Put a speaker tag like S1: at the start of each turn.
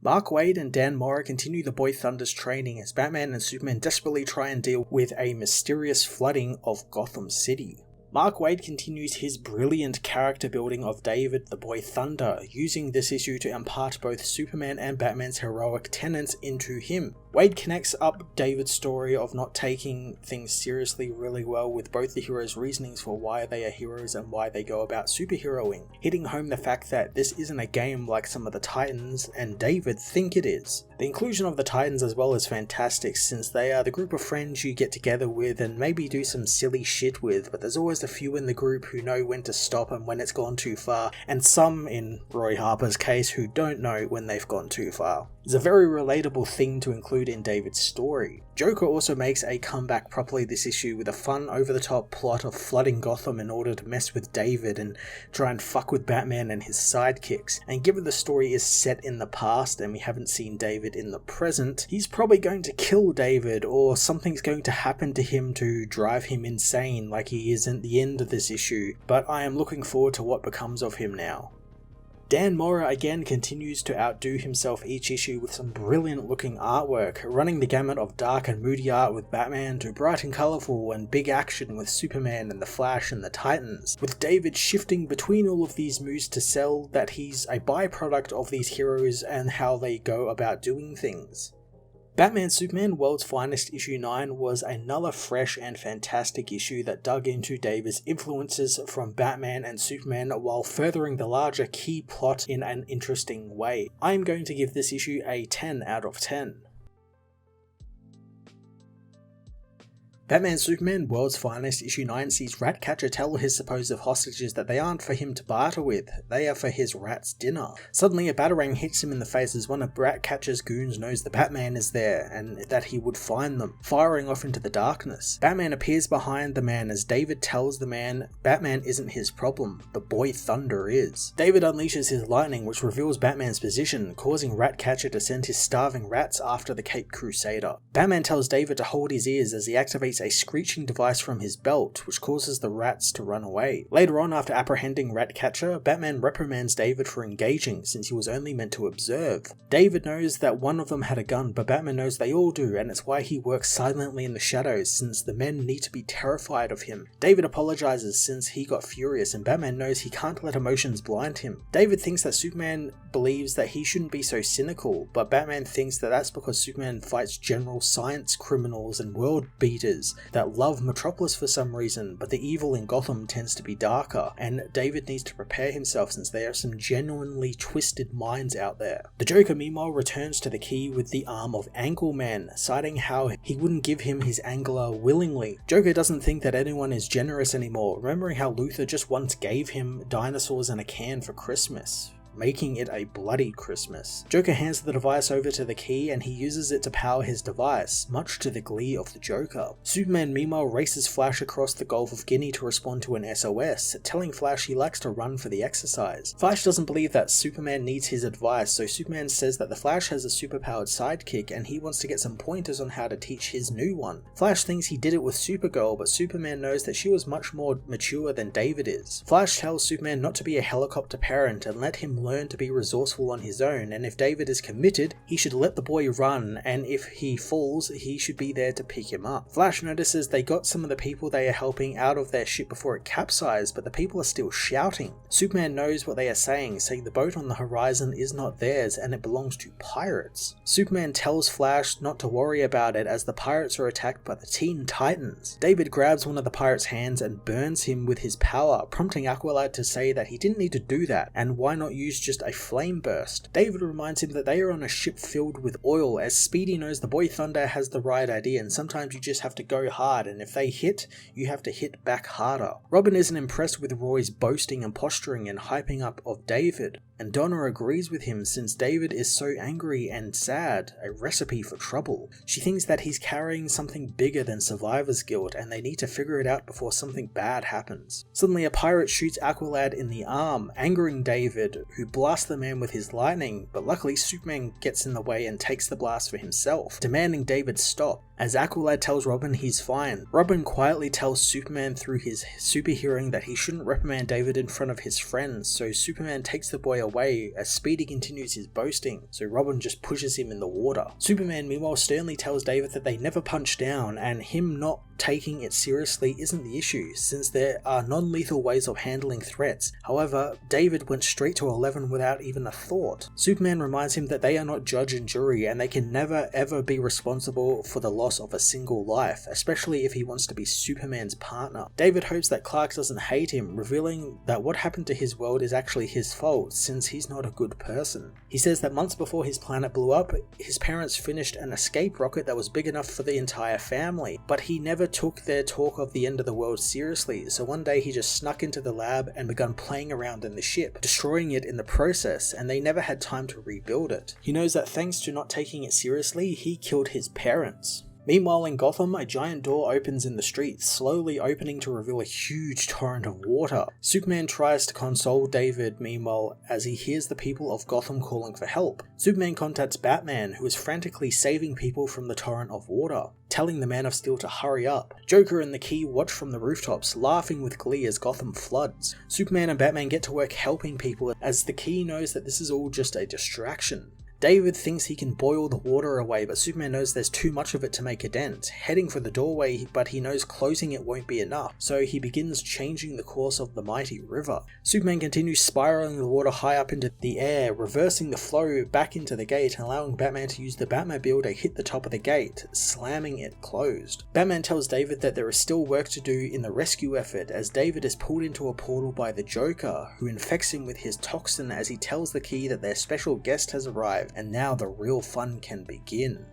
S1: Mark Waid and Dan Mora continue the Boy Thunder's training as Batman and Superman desperately try and deal with a mysterious flooding of Gotham City. Mark Waid continues his brilliant character building of David the Boy Thunder, using this issue to impart both Superman and Batman's heroic tenets into him. Waid connects up David's story of not taking things seriously really well with both the heroes' reasonings for why they are heroes and why they go about superheroing, hitting home the fact that this isn't a game like some of the Titans and David think it is. The inclusion of the Titans as well is fantastic, since they are the group of friends you get together with and maybe do some silly shit with, but there's always a few in the group who know when to stop and when it's gone too far, and some, in Roy Harper's case, who don't know when they've gone too far. It's a very relatable thing to include in David's story. Joker also makes a comeback properly this issue with a fun over-the-top plot of flooding Gotham in order to mess with David and try and fuck with Batman and his sidekicks. And given the story is set in the past and we haven't seen David in the present, he's probably going to kill David, or something's going to happen to him to drive him insane like he is at the end of this issue, but I am looking forward to what becomes of him now. Dan Mora again continues to outdo himself each issue with some brilliant looking artwork, running the gamut of dark and moody art with Batman to bright and colourful and big action with Superman and the Flash and the Titans, with David shifting between all of these moods to sell that he's a byproduct of these heroes and how they go about doing things. Batman Superman World's Finest issue 9 was another fresh and fantastic issue that dug into David's influences from Batman and Superman while furthering the larger key plot in an interesting way. I am going to give this issue a 10 out of 10. Batman Superman World's Finest issue 9 sees Ratcatcher tell his supposed hostages that they aren't for him to barter with, they are for his rat's dinner. Suddenly a batarang hits him in the face as one of Ratcatcher's goons knows the Batman is there and that he would find them, firing off into the darkness. Batman appears behind the man as David tells the man Batman isn't his problem, the Boy Thunder is. David unleashes his lightning which reveals Batman's position, causing Ratcatcher to send his starving rats after the Caped Crusader. Batman tells David to hold his ears as he activates a screeching device from his belt, which causes the rats to run away. Later on, after apprehending Ratcatcher, Batman reprimands David for engaging, since he was only meant to observe. David knows that one of them had a gun, but Batman knows they all do, and it's why he works silently in the shadows, since the men need to be terrified of him. David apologizes since he got furious, and Batman knows he can't let emotions blind him. David thinks that Superman believes that he shouldn't be so cynical, but Batman thinks that that's because Superman fights general science criminals and world beaters that love Metropolis for some reason, but the evil in Gotham tends to be darker, and David needs to prepare himself since there are some genuinely twisted minds out there. The Joker meanwhile returns to the key with the arm of Angleman, citing how he wouldn't give him his angler willingly. Joker doesn't think that anyone is generous anymore, remembering how Luthor just once gave him dinosaurs in a can for Christmas, making it a bloody Christmas. Joker hands the device over to the key and he uses it to power his device, much to the glee of the Joker. Superman meanwhile races Flash across the Gulf of Guinea to respond to an SOS, telling Flash he likes to run for the exercise. Flash doesn't believe that Superman needs his advice, so Superman says that the Flash has a superpowered sidekick and he wants to get some pointers on how to teach his new one. Flash thinks he did it with Supergirl, but Superman knows that she was much more mature than David is. Flash tells Superman not to be a helicopter parent and let him learn to be resourceful on his own, and if David is committed, he should let the boy run, and if he falls, he should be there to pick him up. Flash notices they got some of the people they are helping out of their ship before it capsized, but the people are still shouting. Superman knows what they are saying the boat on the horizon is not theirs and it belongs to pirates. Superman tells Flash not to worry about it as the pirates are attacked by the Teen Titans. David grabs one of the pirates' hands and burns him with his power, prompting Aqualad to say that he didn't need to do that, and why not use just a flame burst. David reminds him that they are on a ship filled with oil, as Speedy knows the Boy Thunder has the right idea and sometimes you just have to go hard, and if they hit, you have to hit back harder. Robin isn't impressed with Roy's boasting and posturing and hyping up of David, and Donna agrees with him since David is so angry and sad, a recipe for trouble. She thinks that he's carrying something bigger than survivor's guilt and they need to figure it out before something bad happens. Suddenly a pirate shoots Aqualad in the arm, angering David, who blasts the man with his lightning, but luckily Superman gets in the way and takes the blast for himself, demanding David stop. As Aqualad tells Robin he's fine, Robin quietly tells Superman through his super hearing that he shouldn't reprimand David in front of his friends, so Superman takes the boy away as Speedy continues his boasting, so Robin just pushes him in the water. Superman meanwhile sternly tells David that they never punch down, and him not taking it seriously isn't the issue, since there are non-lethal ways of handling threats. However, David went straight to 11 without even a thought. Superman reminds him that they are not judge and jury, and they can never ever be responsible for the loss of a single life, especially if he wants to be Superman's partner. David hopes that Clark doesn't hate him, revealing that what happened to his world is actually his fault, since he's not a good person. He says that months before his planet blew up, his parents finished an escape rocket that was big enough for the entire family, but he never took their talk of the end of the world seriously, so one day he just snuck into the lab and begun playing around in the ship, destroying it in the process, and they never had time to rebuild it. He knows that thanks to not taking it seriously, he killed his parents. Meanwhile in Gotham, a giant door opens in the street, slowly opening to reveal a huge torrent of water. Superman tries to console David meanwhile as he hears the people of Gotham calling for help. Superman contacts Batman, who is frantically saving people from the torrent of water, telling the Man of Steel to hurry up. Joker and the Key watch from the rooftops, laughing with glee as Gotham floods. Superman and Batman get to work helping people as the Key knows that this is all just a distraction. David thinks he can boil the water away, but Superman knows there's too much of it to make a dent, heading for the doorway, but he knows closing it won't be enough, so he begins changing the course of the mighty river. Superman continues spiraling the water high up into the air, reversing the flow back into the gate and allowing Batman to use the Batmobile to hit the top of the gate, slamming it closed. Batman tells David that there is still work to do in the rescue effort, as David is pulled into a portal by the Joker, who infects him with his toxin as he tells the Key that their special guest has arrived, and now the real fun can begin.